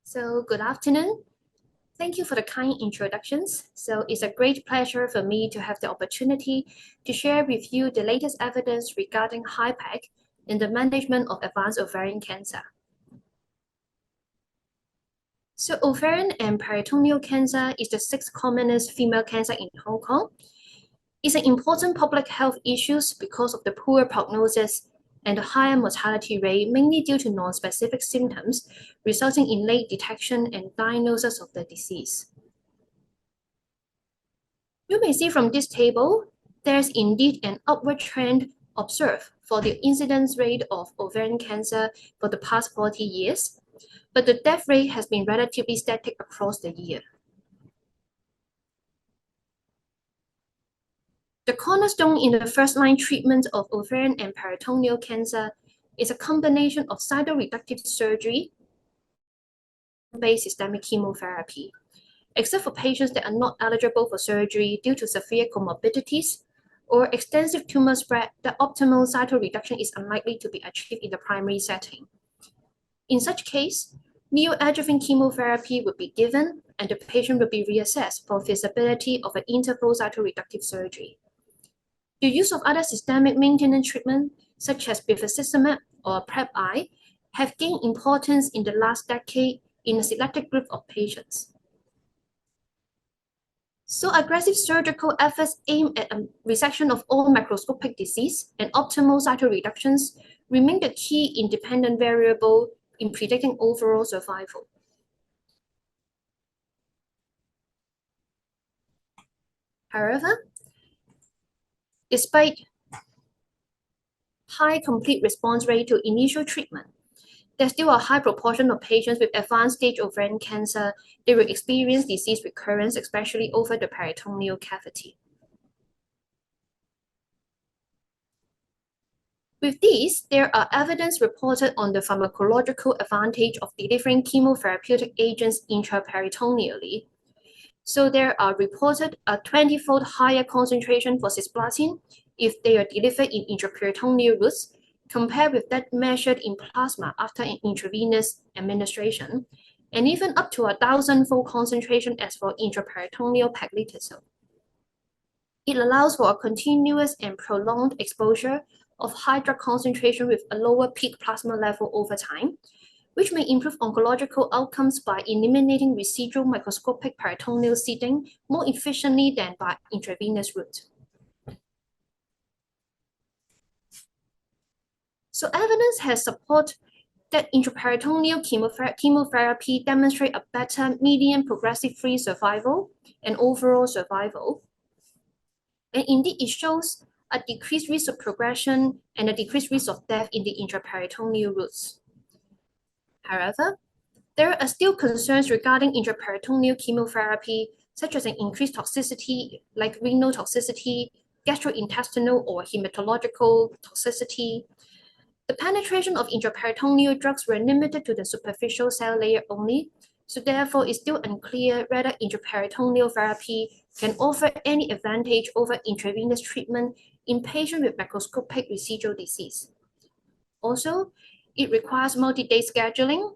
So good afternoon. Thank you for the kind introductions. So it's a great pleasure for me to have the opportunity to share with you the latest evidence regarding HIPEC in the management of advanced ovarian cancer. So ovarian and peritoneal cancer is the sixth commonest female cancer in Hong Kong. It's an important public health issue because of the poor prognosis and the higher mortality rate, mainly due to non-specific symptoms, resulting in late detection and diagnosis of the disease. You may see from this table, there's indeed an upward trend observed for the incidence rate of ovarian cancer for the past 40 years, but the death rate has been relatively static across the year. The cornerstone in the first-line treatment of ovarian and peritoneal cancer is a combination of cytoreductive surgery based systemic chemotherapy. Except for patients that are not eligible for surgery due to severe comorbidities or extensive tumor spread, the optimal cytoreduction is unlikely to be achieved in the primary setting. In such case, neoadjuvant chemotherapy would be given and the patient would be reassessed for feasibility of an interval cytoreductive surgery. The use of other systemic maintenance treatment, such as bevacizumab or PrEP-I, have gained importance in the last decade in a selected group of patients. So aggressive surgical efforts aimed at a resection of all macroscopic disease and optimal cytoreductions remain the key independent variable in predicting overall survival. However, despite high complete response rate to initial treatment, there's still a high proportion of patients with advanced stage ovarian cancer that will experience disease recurrence, especially over the peritoneal cavity. With these, there are evidence reported on the pharmacological advantage of delivering chemotherapeutic agents intraperitoneally. So there are reported a 20-fold higher concentration for cisplatin if they are delivered in intraperitoneal routes compared with that measured in plasma after an intravenous administration, and even up to 1,000-fold concentration as for intraperitoneal paclitaxel. It allows for a continuous and prolonged exposure of high drug concentration with a lower peak plasma level over time, which may improve oncological outcomes by eliminating residual microscopic peritoneal seeding more efficiently than by intravenous route. So evidence has support that intraperitoneal chemotherapy demonstrate a better median progressive-free survival and overall survival. And indeed, it shows a decreased risk of progression and a decreased risk of death in the intraperitoneal routes. However, there are still concerns regarding intraperitoneal chemotherapy, such as an increased toxicity like renal toxicity, gastrointestinal or hematological toxicity. The penetration of intraperitoneal drugs were limited to the superficial cell layer only, so therefore it's still unclear whether intraperitoneal therapy can offer any advantage over intravenous treatment in patients with macroscopic residual disease. Also, it requires multi-day scheduling,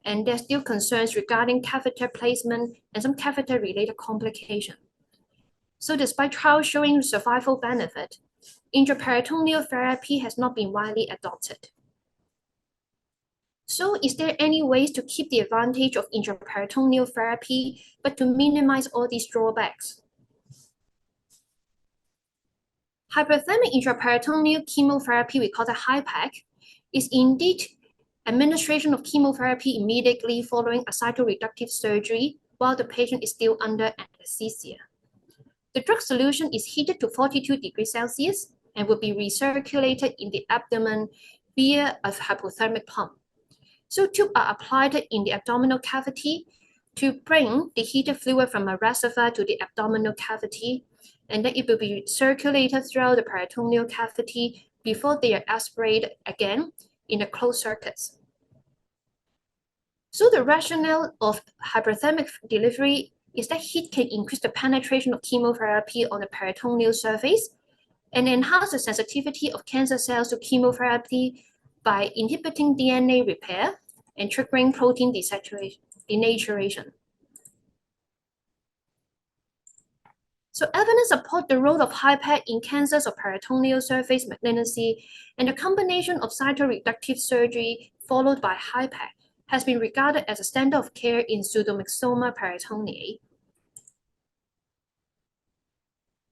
and there's still concerns regarding catheter placement and some catheter-related complications. So despite trials showing survival benefit, intraperitoneal therapy has not been widely adopted. So is there any ways to keep the advantage of intraperitoneal therapy, but to minimize all these drawbacks? Hyperthermic intraperitoneal chemotherapy, we call it HIPEC, is indeed administration of chemotherapy immediately following a cytoreductive surgery while the patient is still under anesthesia. The drug solution is heated to 42 degrees Celsius and will be recirculated in the abdomen via a hypothermic pump. So tubes are applied in the abdominal cavity to bring the heated fluid from a reservoir to the abdominal cavity, and then it will be circulated throughout the peritoneal cavity before they are aspirated again in the closed circuits. So the rationale of hyperthermic delivery is that heat can increase the penetration of chemotherapy on the peritoneal surface and enhance the sensitivity of cancer cells to chemotherapy by inhibiting DNA repair and triggering protein desaturation. denaturation. So evidence support the role of HIPEC in cancers of peritoneal surface malignancy, and the combination of cytoreductive surgery followed by HIPEC has been regarded as a standard of care in pseudomyxoma peritoneae.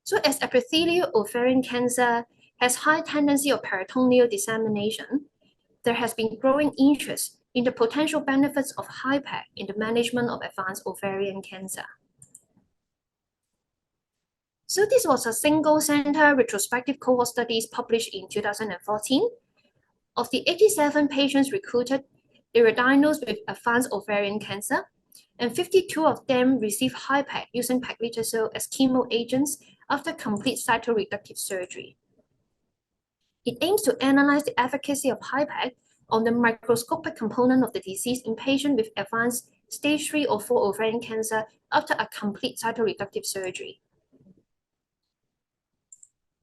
So as epithelial ovarian cancer has high tendency of peritoneal dissemination, there has been growing interest in the potential benefits of HIPEC in the management of advanced ovarian cancer. So this was a single-center retrospective cohort studies published in 2014. Of the 87 patients recruited, they were diagnosed with advanced ovarian cancer, and 52 of them received HIPEC using paclitaxel as chemo agents after complete cytoreductive surgery. It aims to analyze the efficacy of HIPEC on the microscopic component of the disease in patients with advanced stage 3 or 4 ovarian cancer after a complete cytoreductive surgery.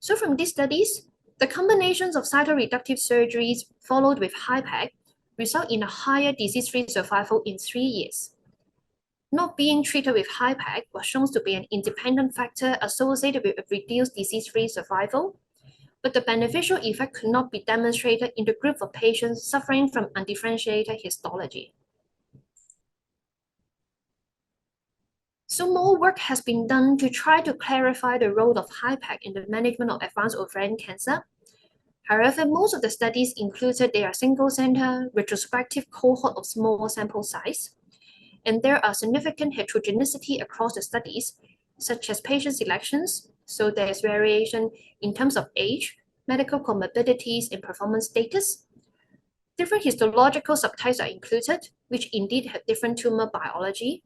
So from these studies, the combinations of cytoreductive surgeries followed with HIPEC result in a higher disease-free survival in 3 years. Not being treated with HIPEC was shown to be an independent factor associated with a reduced disease-free survival, but the beneficial effect could not be demonstrated in the group of patients suffering from undifferentiated histology. So more work has been done to try to clarify the role of HIPEC in the management of advanced ovarian cancer. However, most of the studies included their single-center retrospective cohort of small sample size, and there are significant heterogeneity across the studies, such as patient selections, so there's variation in terms of age, medical comorbidities, and performance status. Different histological subtypes are included, which indeed have different tumor biology.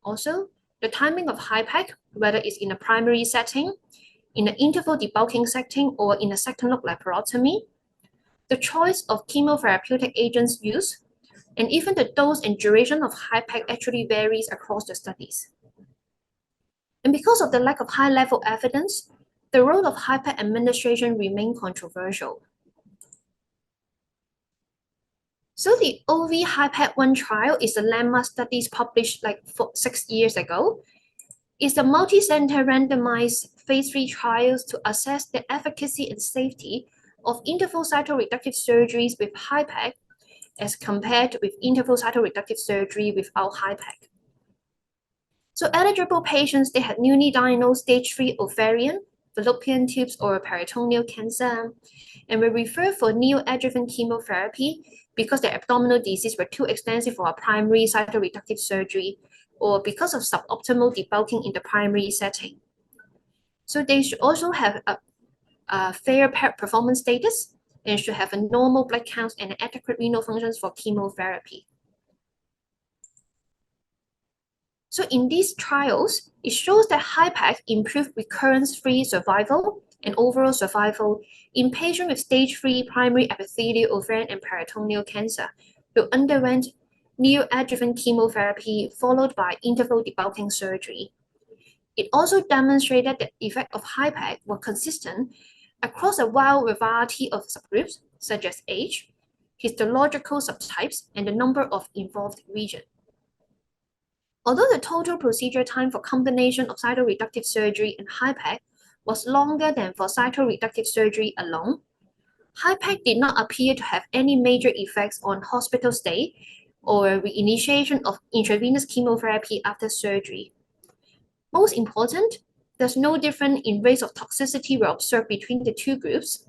Also, the timing of HIPEC, whether it's in a primary setting, in an interval debulking setting, or in a second-look laparotomy, the choice of chemotherapeutic agents used, and even the dose and duration of HIPEC actually varies across the studies. And because of the lack of high-level evidence, the role of HIPEC administration remained controversial. So the OV HIPEC-1 trial is a landmark study published like 6 years ago. It's a multi-center randomized phase 3 trials to assess the efficacy and safety of interval cytoreductive surgeries with HIPEC as compared with interval cytoreductive surgery without HIPEC. So eligible patients, they had newly diagnosed stage 3 ovarian, fallopian tubes, or peritoneal cancer, and were referred for neoadjuvant chemotherapy because their abdominal disease were too extensive for a primary cytoreductive surgery, or because of suboptimal debulking in the primary setting. So they should also have a fair performance status and should have a normal blood count and adequate renal functions for chemotherapy. So in these trials, it shows that HIPEC improved recurrence-free survival and overall survival in patients with stage 3 primary epithelial ovarian and peritoneal cancer who underwent neoadjuvant chemotherapy followed by interval debulking surgery. It also demonstrated that the effect of HIPEC were consistent across a wide variety of subgroups, such as age, histological subtypes, and the number of involved regions. Although the total procedure time for combination of cytoreductive surgery and HIPEC was longer than for cytoreductive surgery alone, HIPEC did not appear to have any major effects on hospital stay or reinitiation of intravenous chemotherapy after surgery. Most important, there's no difference in rates of toxicity were observed between the two groups,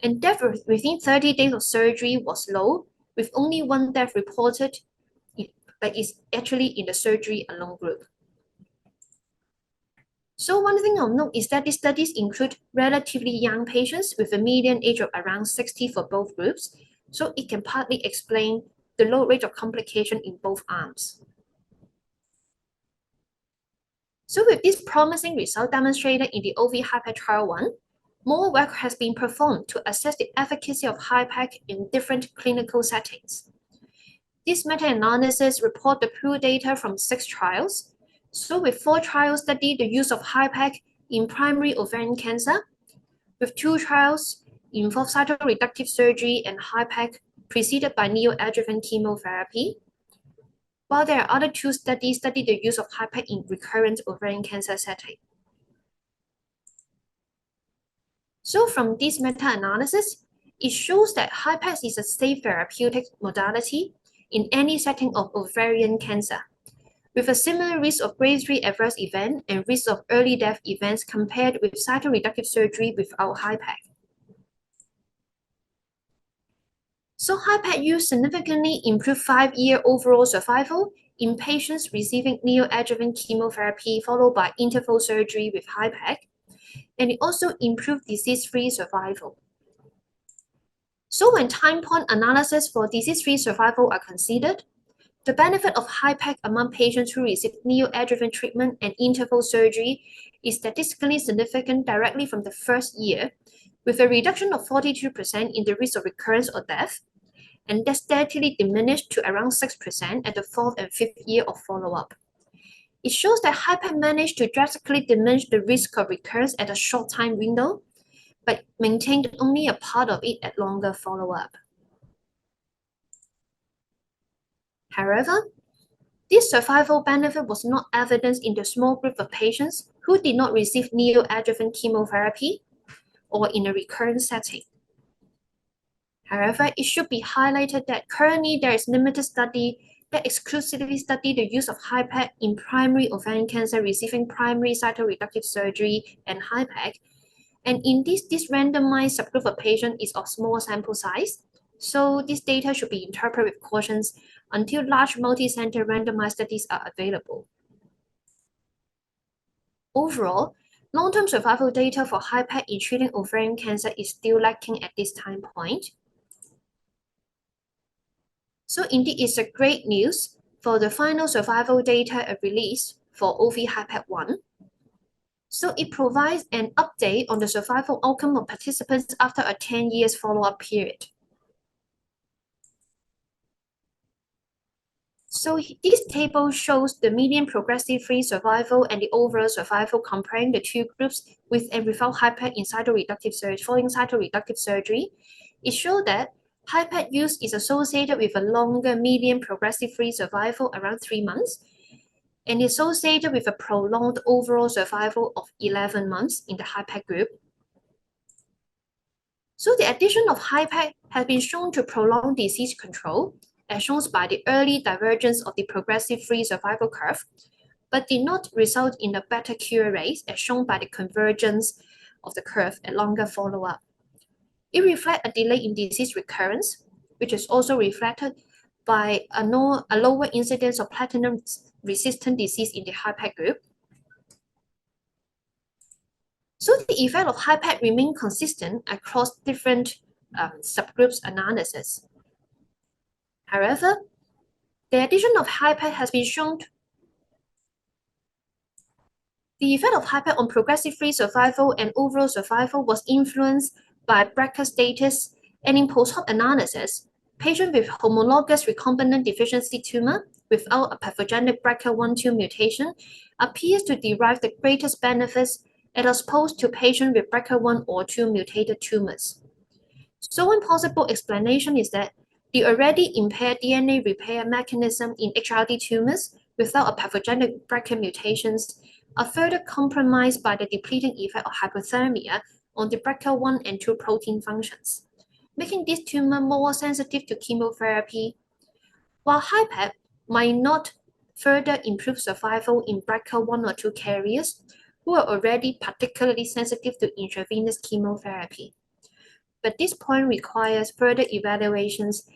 and death within 30 days of surgery was low, with only 1 death reported that is actually in the surgery alone group. So one thing I'll note is that these studies include relatively young patients with a median age of around 60 for both groups, so it can partly explain the low rate of complication in both arms. So with this promising result demonstrated in the OV HIPEC trial 1, more work has been performed to assess the efficacy of HIPEC in different clinical settings. This meta-analysis report the pooled data from 6 trials. So with 4 trials studied the use of HIPEC in primary ovarian cancer, with 2 trials involve cytoreductive surgery and HIPEC preceded by neoadjuvant chemotherapy. while there are other two studies study the use of HIPEC in recurrent ovarian cancer setting. So from this meta-analysis, it shows that HIPEC is a safe therapeutic modality in any setting of ovarian cancer, with a similar risk of grade 3 adverse event and risk of early death events compared with cytoreductive surgery without HIPEC. So HIPEC use significantly improved 5-year overall survival in patients receiving neoadjuvant chemotherapy followed by interval surgery with HIPEC, and it also improved disease-free survival. So when time point analysis for disease-free survival are considered, the benefit of HIPEC among patients who receive neoadjuvant treatment and interval surgery is statistically significant directly from the first year, with a reduction of 42% in the risk of recurrence or death, and that steadily diminished to around 6% at the 4th and 5th year of follow-up. It shows that HIPEC managed to drastically diminish the risk of recurrence at a short time window, but maintained only a part of it at longer follow-up. However, this survival benefit was not evidenced in the small group of patients who did not receive neoadjuvant chemotherapy or in a recurrent setting. However, it should be highlighted that currently there is limited study that exclusively study the use of HIPEC in primary ovarian cancer receiving primary cytoreductive surgery and HIPEC. And in this randomized subgroup of patients is of small sample size. So this data should be interpreted with cautions until large multi-center randomized studies are available. Overall, long-term survival data for HIPEC in treating ovarian cancer is still lacking at this time point. So indeed, it's a great news for the final survival data release for OV-HIPEC-1. So it provides an update on the survival outcome of participants after a 10 years follow-up period. So this table shows the median progression-free survival and the overall survival comparing the two groups with and without HIPEC in cytoreductive surgery. Following cytoreductive surgery, it shows that HIPEC use is associated with a longer median progression-free survival around 3 months, and associated with a prolonged overall survival of 11 months in the HIPEC group. So the addition of HIPEC has been shown to prolong disease control, as shown by the early divergence of the progression-free survival curve, but did not result in a better cure rate, as shown by the convergence of the curve at longer follow-up. It reflects a delay in disease recurrence, which is also reflected by a lower incidence of platinum-resistant disease in the HIPEC group. So the effect of HIPEC remained consistent across different subgroups analysis. However, the addition of HIPEC has been shown. The effect of HIPEC on progression-free survival and overall survival was influenced by BRCA status, and in post-hoc analysis, patients with homologous recombinant deficiency tumor without a pathogenic BRCA1/2 mutation appears to derive the greatest benefits as opposed to patients with BRCA1 or 2 mutated tumors. So one possible explanation is that the already impaired DNA repair mechanism in HRD tumors without a pathogenic BRCA mutations are further compromised by the depleting effect of hypothermia on the BRCA1 and 2 protein functions, making this tumor more sensitive to chemotherapy. While HIPEC might not further improve survival in BRCA1 or 2 carriers who are already particularly sensitive to intravenous chemotherapy, but this point requires further evaluations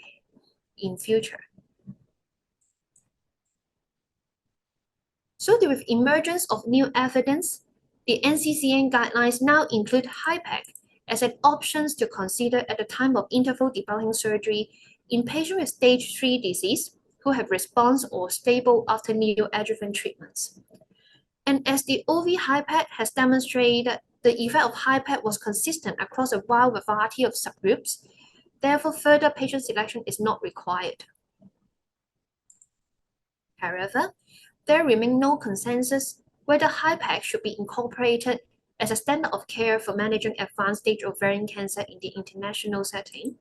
in future. So with emergence of new evidence, the NCCN guidelines now include HIPEC as an option to consider at the time of interval debulking surgery in patients with stage 3 disease who have response or stable after neoadjuvant treatments. And as the OV-HIPEC has demonstrated, the effect of HIPEC was consistent across a wide variety of subgroups. Therefore, further patient selection is not required. However, there remains no consensus whether HIPEC should be incorporated as a standard of care for managing advanced stage ovarian cancer in the international setting.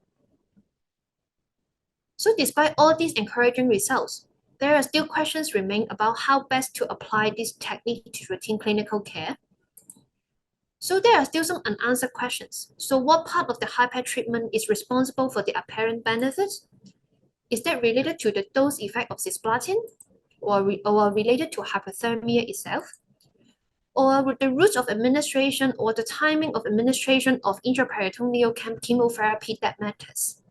So despite all these encouraging results, there are still questions remain about how best to apply this technique to routine clinical care. So there are still some unanswered questions. So what part of the HIPEC treatment is responsible for the apparent benefits? Is that related to the dose effect of cisplatin or related to hypothermia itself? Or with the route of administration or the timing of administration of intraperitoneal chemotherapy that matters?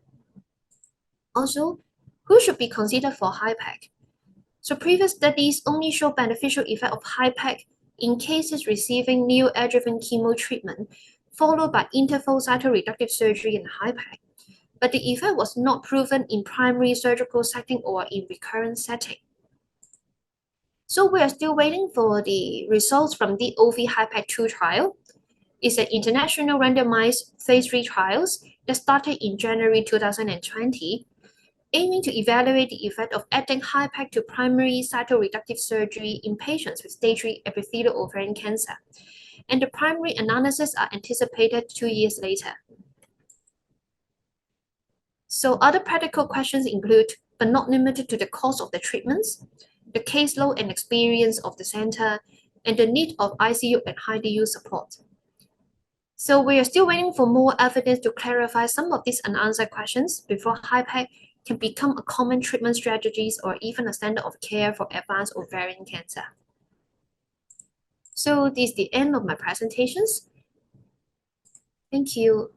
Also, who should be considered for HIPEC? So previous studies only show beneficial effect of HIPEC in cases receiving neoadjuvant chemo treatment, followed by interval cytoreductive surgery and HIPEC. But the effect was not proven in primary surgical setting or in recurrent setting. So we are still waiting for the results from the OV-HIPEC 2 trial. It's an international randomized phase 3 trials that started in January 2020, aiming to evaluate the effect of adding HIPEC to primary cytoreductive surgery in patients with stage 3 epithelial ovarian cancer. And the primary analysis are anticipated 2 years later. So other practical questions include, but not limited to, the cost of the treatments, the caseload and experience of the center, and the need of ICU and HIDU support. So we are still waiting for more evidence to clarify some of these unanswered questions before HIPEC can become a common treatment strategies or even a standard of care for advanced ovarian cancer. So this is the end of my presentations. Thank you.